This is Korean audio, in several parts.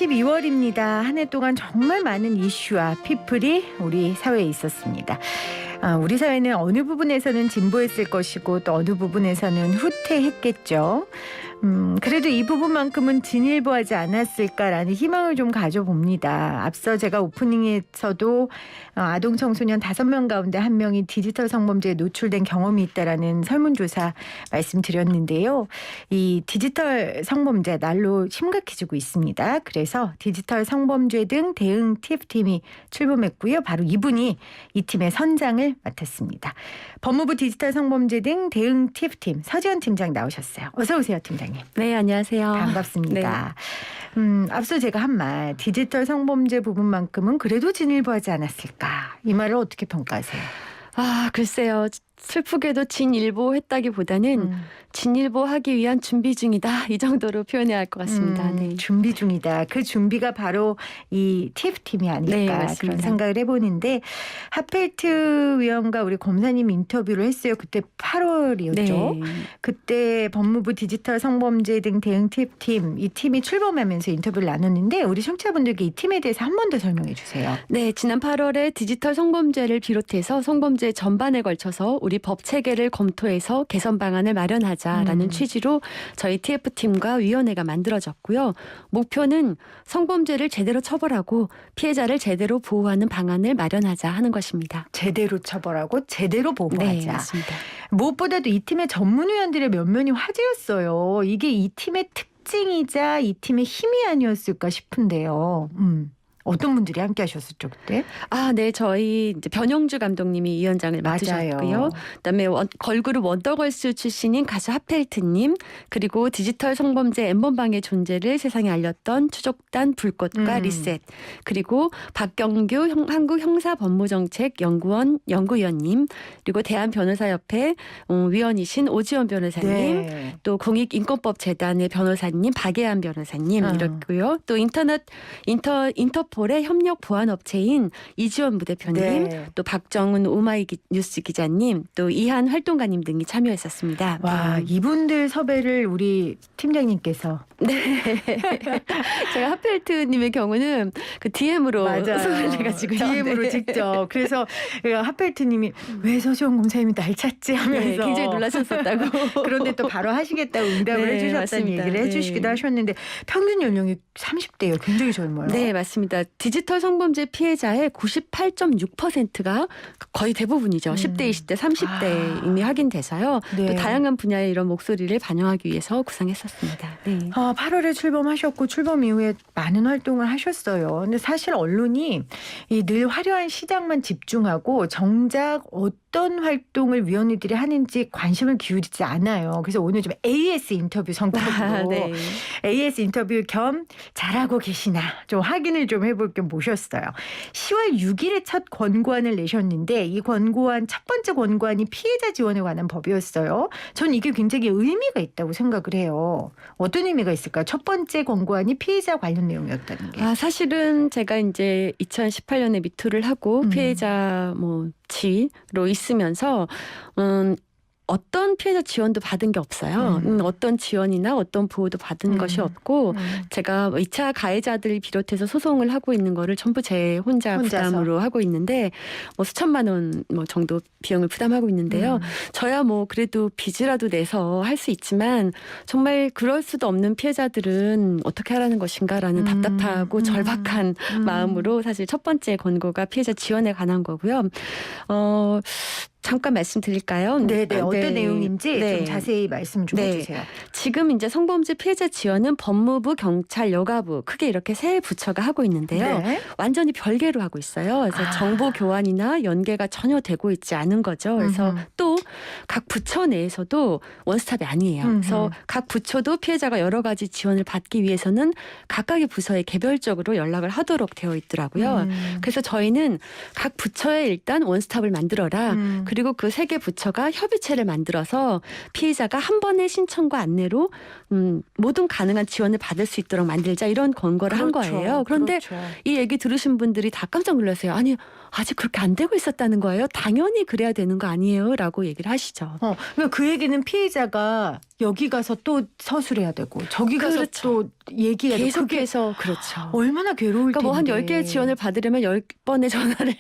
12월입니다. 한 해 동안 정말 많은 이슈와 피플이 우리 사회에 있었습니다. 우리 사회는 어느 부분에서는 진보했을 것이고 또 어느 부분에서는 후퇴했겠죠. 그래도 이 부분만큼은 진일보하지 않았을까라는 희망을 좀 가져봅니다. 앞서 제가 오프닝에서도 아동 청소년 5명 가운데 1명이 디지털 성범죄에 노출된 경험이 있다라는 설문조사 말씀드렸는데요. 이 디지털 성범죄 날로 심각해지고 있습니다. 그래서 디지털 성범죄 등 대응 TF팀이 출범했고요. 바로 이분이 이 팀의 선장을 맡았습니다. 법무부 디지털 성범죄 등 대응 TF팀 서지연 팀장 나오셨어요. 어서 오세요, 팀장님. 네, 안녕하세요. 반갑습니다. 앞서 제가 한 말, 디지털 성범죄 부분만큼은 그래도 진일보하지 않았을까? 이 말을 어떻게 평가하세요? 글쎄요. 슬프게도 진일보했다기보다는 진일보하기 위한 준비 중이다. 이 정도로 표현해야 할 것 같습니다. 네. 준비 중이다. 그 준비가 바로 이 TF팀이 아닐까 네, 그런 생각을 해보는데 하펠트 위원과 우리 검사님 인터뷰를 했어요. 그때 8월이었죠. 네. 그때 법무부 디지털 성범죄 등 대응 TF팀 이 팀이 출범하면서 인터뷰를 나눴는데 우리 청취자분들께 이 팀에 대해서 한 번 더 설명해 주세요. 네, 지난 8월에 디지털 성범죄를 비롯해서 성범죄 전반에 걸쳐서 우리 법 체계를 검토해서 개선 방안을 마련하자라는 취지로 저희 TF팀과 위원회가 만들어졌고요. 목표는 성범죄를 제대로 처벌하고 피해자를 제대로 보호하는 방안을 마련하자 하는 것입니다. 제대로 처벌하고 제대로 보호하자. 네, 맞습니다. 무엇보다도 이 팀의 전문위원들의 면면이 화제였어요. 이게 이 팀의 특징이자 이 팀의 힘이 아니었을까 싶은데요. 어떤 분들이 함께 하셨었죠, 그때? 네, 저희 이제 변영주 감독님이 위원장을 맡으셨고요. 그다음에 걸그룹 원더걸스 출신인 가수 하펠트님, 그리고 디지털 성범죄 N번방의 존재를 세상에 알렸던 추적단 불꽃과 리셋, 그리고 박경규 한국형사법무정책연구원 연구위원님, 그리고 대한변호사협회 위원이신 오지원 변호사님, 네. 또 공익인권법재단의 변호사님 박예한 변호사님 이렇고요. 또 인터폴의 협력 보안업체인 이지원 부대표님, 네. 또 박정은 오마이뉴스 기자님, 또 이한 활동가님 등이 참여했었습니다. 와, 이분들 섭외를 우리 팀장님께서. 네. 제가 하펠트님의 경우는 그 DM으로 섭외를 해가지고요. DM으로 네. 직접. 그래서 하펠트님이 왜 서지원 검사님이 날 찾지 하면서 네, 굉장히 놀라셨었다고. 그런데 또 바로 하시겠다고 응답을 네, 해주셨다는 맞습니다. 얘기를 해주시기도 하셨는데 평균 연령이 30대예요. 굉장히 젊어요. 네, 맞습니다. 디지털 성범죄 피해자의 98.6%가 거의 대부분이죠. 10대, 20대, 30대 이미 확인돼서요. 네. 또 다양한 분야의 이런 목소리를 반영하기 위해서 구상했었습니다. 네. 8월에 출범하셨고 출범 이후에 많은 활동을 하셨어요. 근데 사실 언론이 이 늘 화려한 시장만 집중하고 정작 어떤 활동을 위원회들이 하는지 관심을 기울이지 않아요. 그래서 오늘 좀 AS 인터뷰 성격으로 네. AS 인터뷰 겸 잘하고 계시나 좀 확인을 좀 해볼 겸 모셨어요. 10월 6일에 첫 권고안을 내셨는데 이 권고안 첫 번째 권고안이 피해자 지원에 관한 법이었어요. 전 이게 굉장히 의미가 있다고 생각을 해요. 어떤 의미가 있을까요? 첫 번째 권고안이 피해자 관련 내용이었다는 게. 사실은 제가 이제 2018년에 미투를 하고 피해자 지로 있으면서 어떤 피해자 지원도 받은 게 없어요. 어떤 지원이나 어떤 보호도 받은 것이 없고 제가 2차 가해자들 비롯해서 소송을 하고 있는 거를 전부 제 혼자서 부담으로 하고 있는데 수천만 원 정도 비용을 부담하고 있는데요. 저야 그래도 빚이라도 내서 할 수 있지만 정말 그럴 수도 없는 피해자들은 어떻게 하라는 것인가라는 답답하고 절박한 마음으로 사실 첫 번째 권고가 피해자 지원에 관한 거고요. 잠깐 말씀드릴까요? 네네. 어떤 내용인지 좀 자세히 말씀 좀 해주세요. 지금 이제 성범죄 피해자 지원은 법무부, 경찰, 여가부 크게 이렇게 세 부처가 하고 있는데요. 네. 완전히 별개로 하고 있어요. 그래서 정보 교환이나 연계가 전혀 되고 있지 않은 거죠. 그래서 또 각 부처 내에서도 원스톱이 아니에요. 그래서 각 부처도 피해자가 여러 가지 지원을 받기 위해서는 각각의 부서에 개별적으로 연락을 하도록 되어 있더라고요. 그래서 저희는 각 부처에 일단 원스톱을 만들어라. 그리고 그 세 개 부처가 협의체를 만들어서 피해자가 한 번의 신청과 안내로 모든 가능한 지원을 받을 수 있도록 만들자 이런 권고를 한 거예요. 그런데 이 얘기 들으신 분들이 다 깜짝 놀랐어요. 아니 아직 그렇게 안 되고 있었다는 거예요? 당연히 그래야 되는 거 아니에요? 라고 얘기를 하시죠. 그러니까 그 얘기는 피해자가 여기 가서 또 서술해야 되고 저기 가서 그렇죠. 또 얘기해야 되고 그게 계속해서 그렇죠. 얼마나 괴로울 그러니까 뭐 한 텐데. 10개의 지원을 받으려면 10번의 전화를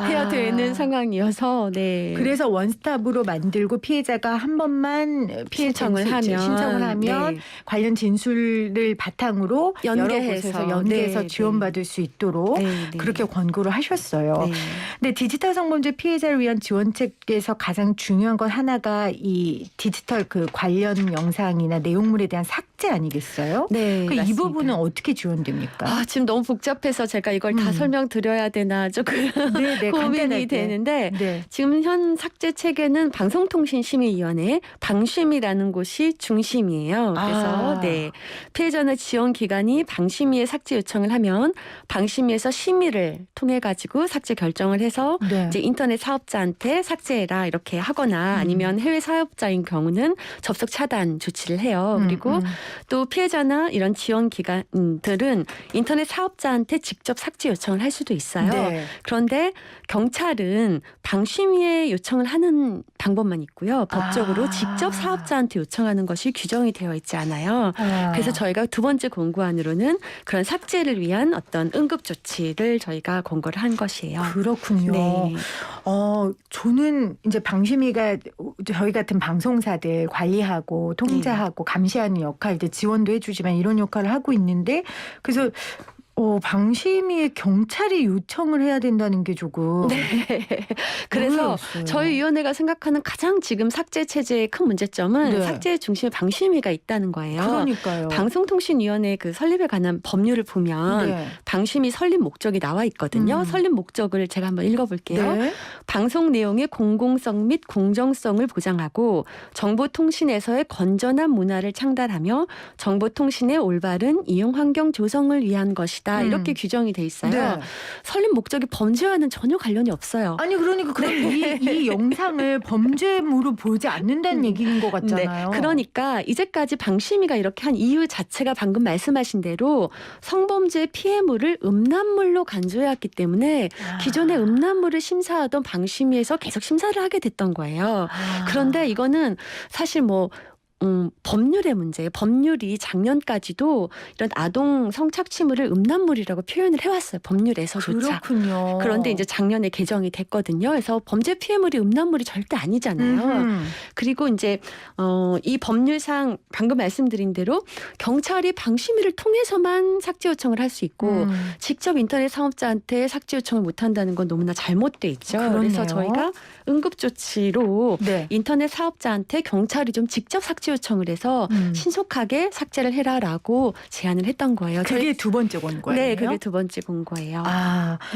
해야 되는 상황이어서 네. 그래서 원스톱으로 만들고 피해자가 한 번만 신청을 하면 네. 관련 진술을 바탕으로 연계해서. 여러 곳에서 연계해서 네, 지원받을 수 있도록 네, 네. 그렇게 권고를 하셨어요. 네. 근데 디지털 성범죄 피해자를 위한 지원책에서 가장 중요한 건 하나가 이 디지털 그 관련 영상이나 내용물에 대한 삭제 아니겠어요? 네, 이 맞습니다. 부분은 어떻게 지원됩니까? 아, 지금 너무 복잡해서 제가 이걸 다 설명드려야 되나 조금 네, 고민이 간단하게. 되는데 네. 지금 현 삭제 체계는 방송통신심의위원회 방심이라는 곳이 중심이에요. 그래서 네, 피해자나 지원 기관이 방심위에 삭제 요청을 하면 방심위에서 심의를 통해 가지고 삭제 결정을 해서 네. 이제 인터넷 사업자한테 삭제해라 이렇게 하거나 아니면 해외 사업자인 경우는 접속 차단 조치를 해요. 그리고 또 피해자나 이런 지원 기관들은 인터넷 사업자한테 직접 삭제 요청을 할 수도 있어요. 네. 그런데 경찰은 방심위에 요청을 하는 방법만 있고요. 법적으로 직접 사업자한테 요청하는 것이 규정이 되어 있지 않아요. 그래서 저희가 두 번째 공고안으로는 그런 삭제를 위한 어떤 응급 조치를 저희가 공고를 한 것이에요. 그렇군요. 네. 저는 이제 방심위가 저희 같은 방송사들 관리하고 통제하고 감시하는 역할들 지원도 해주지만 이런 역할을 하고 있는데 그래서 방심위에 경찰이 요청을 해야 된다는 게 조금. 네. 그래서 놀라웠어요. 저희 위원회가 생각하는 가장 지금 삭제 체제의 큰 문제점은 네. 삭제의 중심에 방심위가 있다는 거예요. 그러니까요. 방송통신위원회 그 설립에 관한 법률을 보면 네. 방심위 설립 목적이 나와 있거든요. 설립 목적을 제가 한번 읽어볼게요. 네. 방송 내용의 공공성 및 공정성을 보장하고 정보통신에서의 건전한 문화를 창달하며 정보통신의 올바른 이용 환경 조성을 위한 것이다. 이렇게 규정이 돼 있어요. 네. 설립 목적이 범죄와는 전혀 관련이 없어요. 아니 그러니까 그럼 이 영상을 범죄물로 보지 않는다는 얘기인 것 같잖아요. 네, 그러니까 이제까지 방심위가 이렇게 한 이유 자체가 방금 말씀하신 대로 성범죄 피해물을 음란물로 간주해왔기 때문에 기존에 음란물을 심사하던 방심위에서 계속 심사를 하게 됐던 거예요. 그런데 이거는 사실 법률의 문제예요. 법률이 작년까지도 이런 아동 성착취물을 음란물이라고 표현을 해왔어요. 법률에서조차. 그렇군요. 그런데 이제 작년에 개정이 됐거든요. 그래서 범죄 피해물이 음란물이 절대 아니잖아요. 그리고 이제 이 법률상 방금 말씀드린 대로 경찰이 방심위를 통해서만 삭제 요청을 할 수 있고 직접 인터넷 사업자한테 삭제 요청을 못 한다는 건 너무나 잘못돼 있죠. 그렇네요. 그래서 저희가 응급조치로 네. 인터넷 사업자한테 경찰이 좀 직접 삭제 요청을 해서 신속하게 삭제를 해라라고 제안을 했던 거예요. 그게 두 번째 권고예요. 네, 그게 두 번째 공고예요.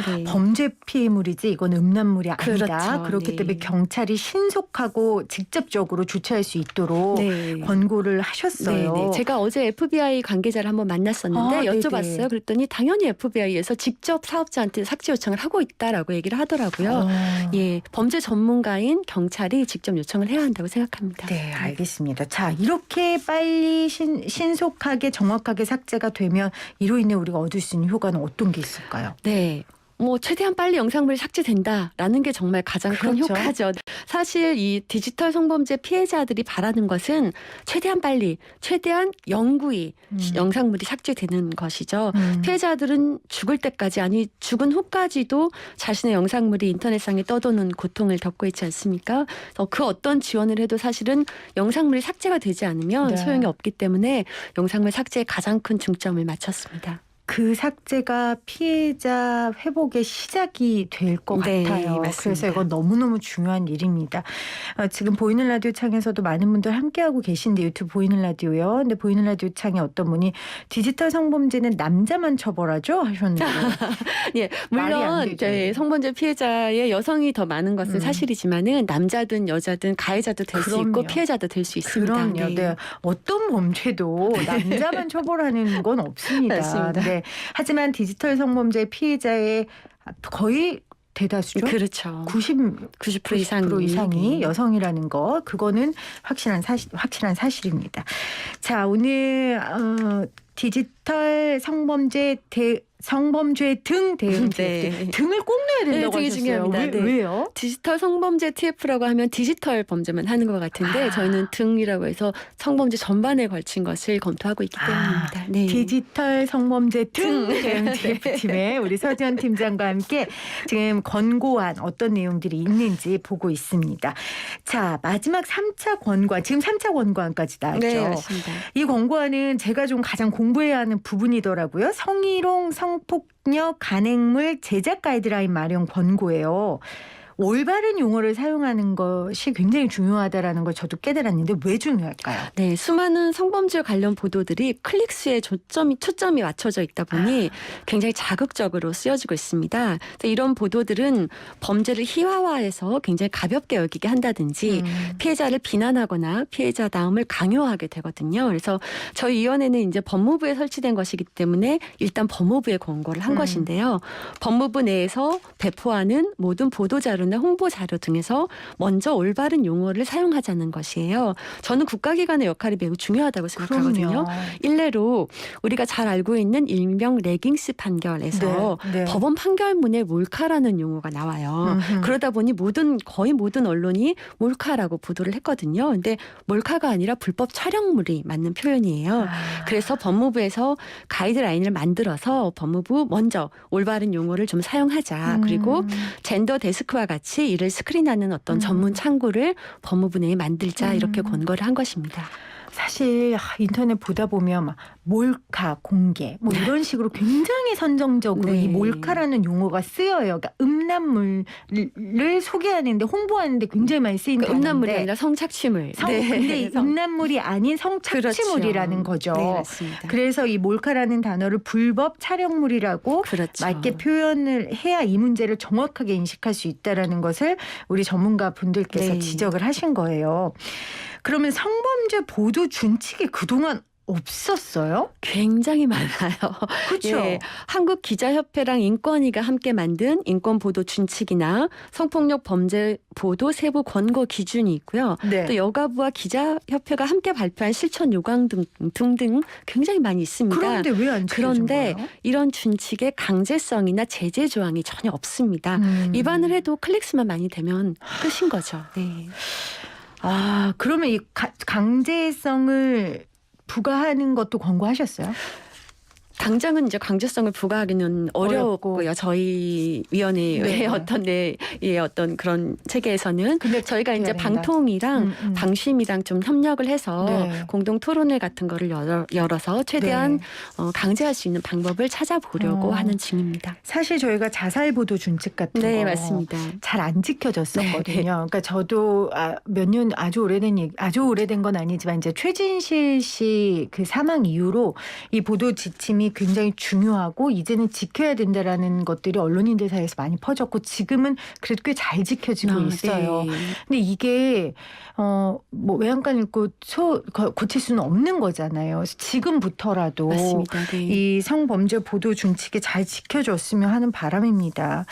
네. 범죄 피해물이지 이건 음란물이 아니다. 그렇죠. 그렇기 네. 때문에 경찰이 신속하고 직접적으로 조치할 수 있도록 네. 권고를 하셨어요. 네. 제가 어제 FBI 관계자를 한번 만났었는데 여쭤봤어요. 네네. 그랬더니 당연히 FBI에서 직접 사업자한테 삭제 요청을 하고 있다라고 얘기를 하더라고요. 예, 범죄 전문가인 경찰이 직접 요청을 해야 한다고 생각합니다. 네, 알겠습니다. 자, 이렇게 빨리 신속하게 정확하게 삭제가 되면 이로 인해 우리가 얻을 수 있는 효과는 어떤 게 있을까요? 네. 최대한 빨리 영상물이 삭제된다라는 게 정말 가장 큰 그렇죠. 효과죠. 사실 이 디지털 성범죄 피해자들이 바라는 것은 최대한 빨리, 최대한 영구히 영상물이 삭제되는 것이죠. 피해자들은 죽을 때까지 아니 죽은 후까지도 자신의 영상물이 인터넷상에 떠도는 고통을 겪고 있지 않습니까? 그 어떤 지원을 해도 사실은 영상물이 삭제가 되지 않으면 네. 소용이 없기 때문에 영상물 삭제에 가장 큰 중점을 맞췄습니다. 그 삭제가 피해자 회복의 시작이 될 것 네, 같아요. 맞습니다. 그래서 이건 너무너무 중요한 일입니다. 지금 보이는 라디오 창에서도 많은 분들 함께하고 계신데 유튜브 보이는 라디오요. 근데 보이는 라디오 창에 어떤 분이 디지털 성범죄는 남자만 처벌하죠? 하셨는데. 예, 말이 안 물론 되죠. 이제 성범죄 피해자의 여성이 더 많은 것은 사실이지만은 남자든 여자든 가해자도 될 수 있고 그럼요. 피해자도 될 수 있습니다. 그럼요. 네. 어떤 범죄도 남자만 처벌하는 건 없습니다. 맞습니다. 네. 하지만 디지털 성범죄 피해자의 거의 대다수죠. 그렇죠. 90% 90% 이상이 여성이라는 거 그거는 확실한 사실입니다. 자, 오늘 디지털 성범죄 성범죄 등 대응 TF. 네. 등을 꼭 넣어야 된다고 등이 하셨어요. 중요합니다. 네. 왜요? 디지털 성범죄 TF라고 하면 디지털 범죄만 하는 것 같은데 저희는 등이라고 해서 성범죄 전반에 걸친 것을 검토하고 있기 때문입니다. 네. 디지털 성범죄 등 대응 TF팀의 우리 서지현 팀장과 함께 지금 권고안 어떤 내용들이 있는지 보고 있습니다. 자, 마지막 3차 권고안, 지금 3차 권고안까지 나왔죠. 네, 맞습니다. 이 권고안은 제가 좀 가장 공부해야 하는 부분이더라고요. 성희롱, 성폭력, 간행물 제작 가이드라인 마련 권고예요. 올바른 용어를 사용하는 것이 굉장히 중요하다라는 걸 저도 깨달았는데 왜 중요할까요? 네, 수많은 성범죄 관련 보도들이 클릭수에 초점이 맞춰져 있다 보니 굉장히 자극적으로 쓰여지고 있습니다. 그래서 이런 보도들은 범죄를 희화화해서 굉장히 가볍게 여기게 한다든지 피해자를 비난하거나 피해자다움을 강요하게 되거든요. 그래서 저희 위원회는 이제 법무부에 설치된 것이기 때문에 일단 법무부에 권고를 한 것인데요. 법무부 내에서 배포하는 모든 보도자료 홍보 자료 등에서 먼저 올바른 용어를 사용하자는 것이에요. 저는 국가기관의 역할이 매우 중요하다고 생각하거든요. 그럼요. 일례로 우리가 잘 알고 있는 일명 레깅스 판결에서 네. 법원 판결문에 몰카라는 용어가 나와요. 그러다 보니 거의 모든 언론이 몰카라고 보도를 했거든요. 근데 몰카가 아니라 불법 촬영물이 맞는 표현이에요. 그래서 법무부에서 가이드라인을 만들어서 법무부 먼저 올바른 용어를 좀 사용하자. 그리고 젠더 데스크와 같이 이를 스크린하는 어떤 전문 창구를 법무부 내에 만들자 이렇게 권고를 한 것입니다. 사실 인터넷 보다 보면 막 몰카 공개 뭐 이런 식으로 굉장히 선정적으로 네. 이 몰카라는 용어가 쓰여요. 그러니까 음란물을 소개하는데 홍보하는데 굉장히 많이 쓰이는 그러니까 음란물이 단어인데 아니라 성착취물. 근데 이 음란물이 아닌 성착취물이라는 그렇죠. 거죠. 네, 맞습니다. 그래서 이 몰카라는 단어를 불법 촬영물이라고 그렇죠. 맞게 표현을 해야 이 문제를 정확하게 인식할 수 있다라는 것을 우리 전문가 분들께서 네. 지적을 하신 거예요. 그러면 성범죄 보도 준칙이 그동안 없었어요? 굉장히 많아요. 그렇죠. 예, 한국기자협회랑 인권위가 함께 만든 인권보도 준칙이나 성폭력 범죄 보도 세부 권고 기준이 있고요. 네. 또 여가부와 기자협회가 함께 발표한 실천 요강 등등 굉장히 많이 있습니다. 그런데 왜 안 지켜준 그런데 거예요? 이런 준칙의 강제성이나 제재 조항이 전혀 없습니다. 위반을 해도 클릭수만 많이 되면 끝인 거죠. 네. 그러면 이 강제성을 부과하는 것도 권고하셨어요? 당장은 이제 강제성을 부과하기는 어렵고요. 저희 위원회의 네. 어떤 그런 체계에서는 근데 저희가 이제 된다. 방통이랑 방심이랑 좀 협력을 해서 네. 공동 토론회 같은 거를 열어서 최대한 강제할 수 있는 방법을 찾아보려고 하는 중입니다. 사실 저희가 자살 보도 준칙 같은 네, 거 맞습니다. 잘 안 지켜졌었거든요. 네. 그러니까 저도 몇 년 아주 오래된 건 아니지만 이제 최진실 씨 그 사망 이후로 이 보도 지침이 굉장히 중요하고 이제는 지켜야 된다라는 것들이 언론인들 사이에서 많이 퍼졌고 지금은 그래도 꽤 잘 지켜지고 있어요. 네. 근데 이게 뭐 외양간 읽고 고칠 수는 없는 거잖아요. 그래서 지금부터라도 맞습니다. 네. 이 성범죄 보도 준칙이 잘 지켜졌으면 하는 바람입니다.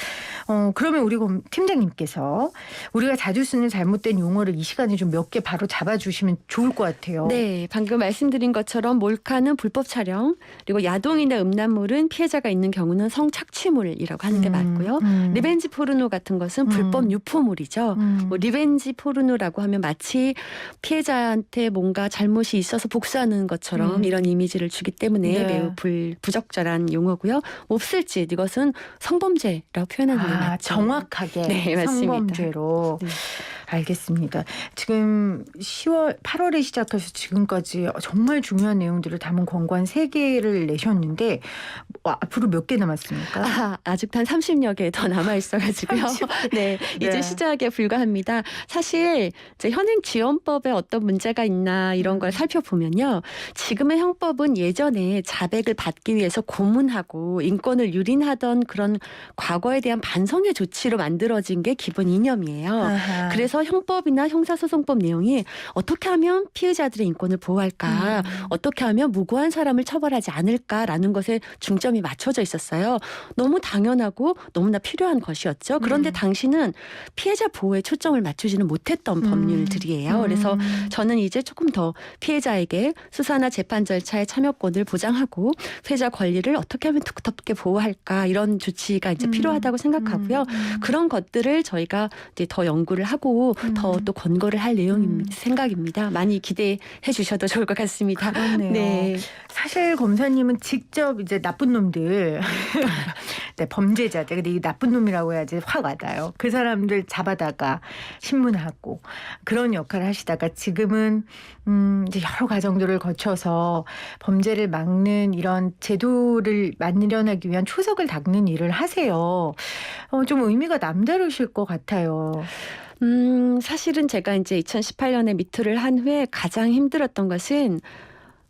그러면 우리 팀장님께서 우리가 자주 쓰는 잘못된 용어를 이 시간에 좀 몇 개 바로 잡아주시면 좋을 것 같아요. 네, 방금 말씀드린 것처럼 몰카는 불법 촬영, 그리고 야동이나 음란물은 피해자가 있는 경우는 성착취물이라고 하는 게 맞고요. 리벤지 포르노 같은 것은 불법 유포물이죠. 뭐 리벤지 포르노라고 하면 마치 피해자한테 뭔가 잘못이 있어서 복수하는 것처럼 이런 이미지를 주기 때문에 네. 매우 부적절한 용어고요. 몹쓸짓 이것은 성범죄라고 표현하는 게 맞죠. 정확하게 네, 맞습니다. 성범죄로. 네. 알겠습니다. 지금 8월에 시작해서 지금까지 정말 중요한 내용들을 담은 권고안 3개를 내셨는데 앞으로 몇 개 남았습니까? 아직 한 30여 개 더 남아 있어가지고요. 네, 이제 네. 시작에 불과합니다. 사실 이제 현행 지원법에 어떤 문제가 있나 이런 걸 살펴보면요. 지금의 형법은 예전에 자백을 받기 위해서 고문하고 인권을 유린하던 그런 과거에 대한 반성의 조치로 만들어진 게 기본 이념이에요. 아하. 그래서 그래서 형법이나 형사소송법 내용이 어떻게 하면 피해자들의 인권을 보호할까, 어떻게 하면 무고한 사람을 처벌하지 않을까라는 것에 중점이 맞춰져 있었어요. 너무 당연하고 너무나 필요한 것이었죠. 그런데 당시는 피해자 보호에 초점을 맞추지는 못했던 법률들이에요. 그래서 저는 이제 조금 더 피해자에게 수사나 재판 절차의 참여권을 보장하고 피해자 권리를 어떻게 하면 두텁게 보호할까, 이런 조치가 이제 필요하다고 생각하고요. 그런 것들을 저희가 이제 더 연구를 하고 더 또 권고를 할 생각입니다. 많이 기대해 주셔도 좋을 것 같습니다. 그렇네요. 네. 사실 검사님은 직접 이제 나쁜 놈들, 네, 범죄자들, 근데 이 나쁜 놈이라고 해야지 화가 나요. 그 사람들 잡아다가 신문하고 그런 역할을 하시다가 지금은 이제 여러 과정들을 거쳐서 범죄를 막는 이런 제도를 마련하기 위한 초석을 닦는 일을 하세요. 좀 의미가 남다르실 것 같아요. 사실은 제가 이제 2018년에 미투를 한 후에 가장 힘들었던 것은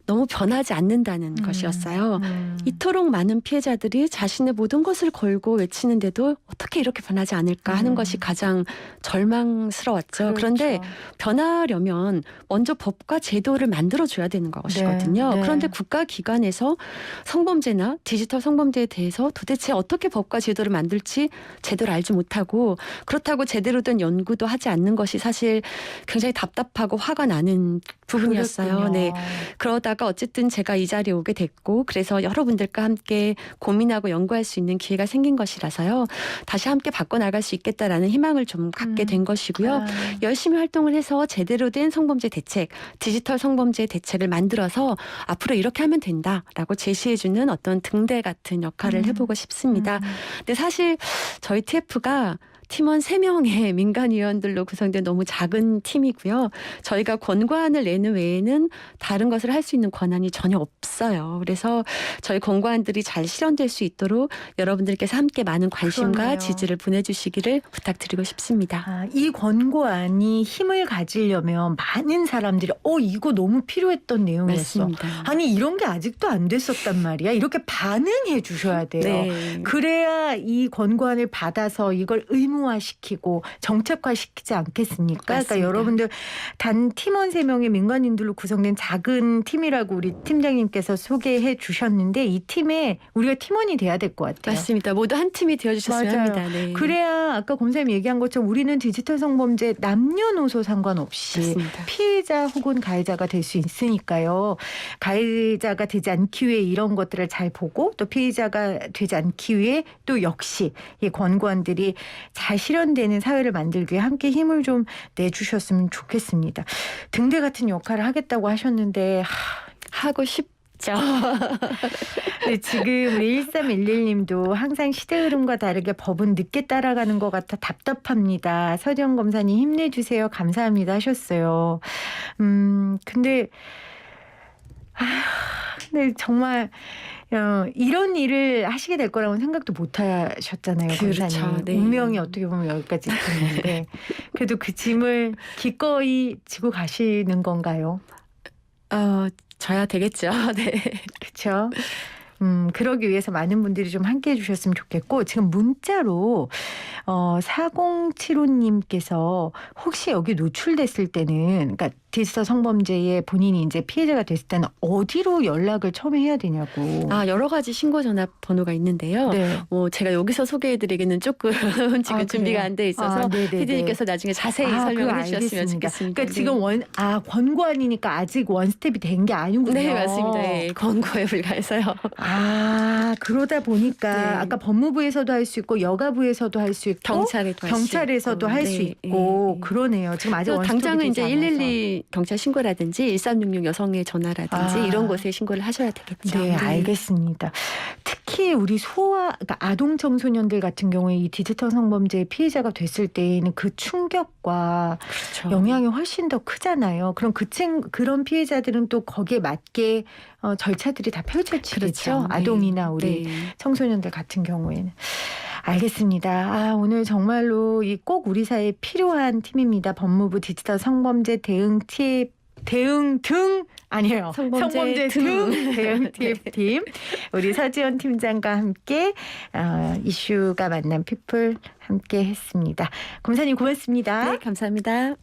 너무 변하지 않는다는 것이었어요. 이토록 많은 피해자들이 자신의 모든 것을 걸고 외치는데도 어떻게 이렇게 변하지 않을까 하는 것이 가장 절망스러웠죠. 그렇죠. 그런데 변하려면 먼저 법과 제도를 만들어줘야 되는 것이거든요. 네. 그런데 국가기관에서 성범죄나 디지털 성범죄에 대해서 도대체 어떻게 법과 제도를 만들지 제대로 알지 못하고, 그렇다고 제대로 된 연구도 하지 않는 것이 사실 굉장히 답답하고 화가 나는 부분이었어요. 그랬군요. 네. 그러다가 어쨌든 제가 이 자리에 오게 됐고, 그래서 여러분들과 함께 고민하고 연구할 수 있는 기회가 생긴 것이라서요. 다시 함께 바꿔나갈 수 있겠다라는 희망을 좀 갖게 된 것이고요. 열심히 활동을 해서 제대로 된 성범죄 대책, 디지털 성범죄 대책을 만들어서 앞으로 이렇게 하면 된다라고 제시해주는 어떤 등대 같은 역할을 해보고 싶습니다. 근데 사실 저희 TF가 팀원 3명의 민간위원들로 구성된 너무 작은 팀이고요. 저희가 권고안을 내는 외에는 다른 것을 할 수 있는 권한이 전혀 없어요. 그래서 저희 권고안들이 잘 실현될 수 있도록 여러분들께서 함께 많은 관심과 그렇네요. 지지를 보내주시기를 부탁드리고 싶습니다. 이 권고안이 힘을 가지려면 많은 사람들이 이거 너무 필요했던 내용이었어. 맞습니다. 아니 이런 게 아직도 안 됐었단 말이야. 이렇게 반응해 주셔야 돼요. 네. 그래야 이 권고안을 받아서 이걸 의무화시키고 정책화시키지 않겠습니까? 그러니까 맞습니다. 여러분들 단 팀원 3명의 민간인들로 구성된 작은 팀이라고 우리 팀장님께서 소개해 주셨는데 이 팀에 우리가 팀원이 돼야 될 것 같아요. 맞습니다. 모두 한 팀이 되어주셨으면 맞아요. 합니다. 네. 그래야 아까 검사님이 얘기한 것처럼 우리는 디지털 성범죄 남녀노소 상관없이 맞습니다. 피해자 혹은 가해자가 될 수 있으니까요. 가해자가 되지 않기 위해 이런 것들을 잘 보고 또 피해자가 되지 않기 위해 또 역시 이 권고안들이 잘 실현되는 사회를 만들기 위해 함께 힘을 좀 내주셨으면 좋겠습니다. 등대 같은 역할을 하겠다고 하셨는데 하고 싶죠. 네, 지금 우리 1311님도 항상 시대 흐름과 다르게 법은 늦게 따라가는 것 같아 답답합니다. 서지영 검사님 힘내주세요. 감사합니다 하셨어요. 근데 네, 정말 이런 일을 하시게 될 거라고는 생각도 못 하셨잖아요. 그렇죠. 검사님. 네. 운명이 어떻게 보면 여기까지 있었는데 그래도 그 짐을 기꺼이 지고 가시는 건가요? 져야 되겠죠. 네. 그렇죠. 그러기 위해서 많은 분들이 좀 함께해 주셨으면 좋겠고 지금 문자로 4075님께서 혹시 여기 노출됐을 때는 그러니까 디지털 성범죄에 본인이 이제 피해자가 됐을 때는 어디로 연락을 처음에 해야 되냐고. 여러 가지 신고 전화 번호가 있는데요. 네. 제가 여기서 소개해드리기는 조금 지금 준비가 안 돼 있어서 피디님께서 나중에 자세히 설명을 해주셨으면 좋겠습니다. 그러니까 지금 권고안이니까 아직 원스텝이 된 게 아니군요. 네, 맞습니다. 네, 권고에 불과해서요. 그러다 보니까 네. 아까 법무부에서도 할 수 있고 여가부에서도 할 수 있고 경찰에서도 할 수 있고 그러네요. 지금 아직 원스텝이 당장은 되지 이제 않아서. 112 경찰 신고라든지 1366 여성의 전화라든지 이런 곳에 신고를 하셔야 되겠죠. 네, 알겠습니다. 특히 우리 그러니까 아동 청소년들 같은 경우에 이 디지털 성범죄의 피해자가 됐을 때에는 그 충격과 그렇죠. 영향이 훨씬 더 크잖아요. 그럼 그런 피해자들은 또 거기에 맞게 절차들이 다 펼쳐지겠죠. 그렇죠. 아동이나 우리 청소년들 같은 경우에는. 알겠습니다. 오늘 정말로 꼭 우리 사회에 필요한 팀입니다. 법무부 디지털 성범죄 대응 대응 등 아니에요. 성범죄 등 등. 대응 TF팀 우리 서지원 팀장과 함께 이슈가 만난 피플 함께 했습니다. 검사님 고맙습니다. 네, 감사합니다.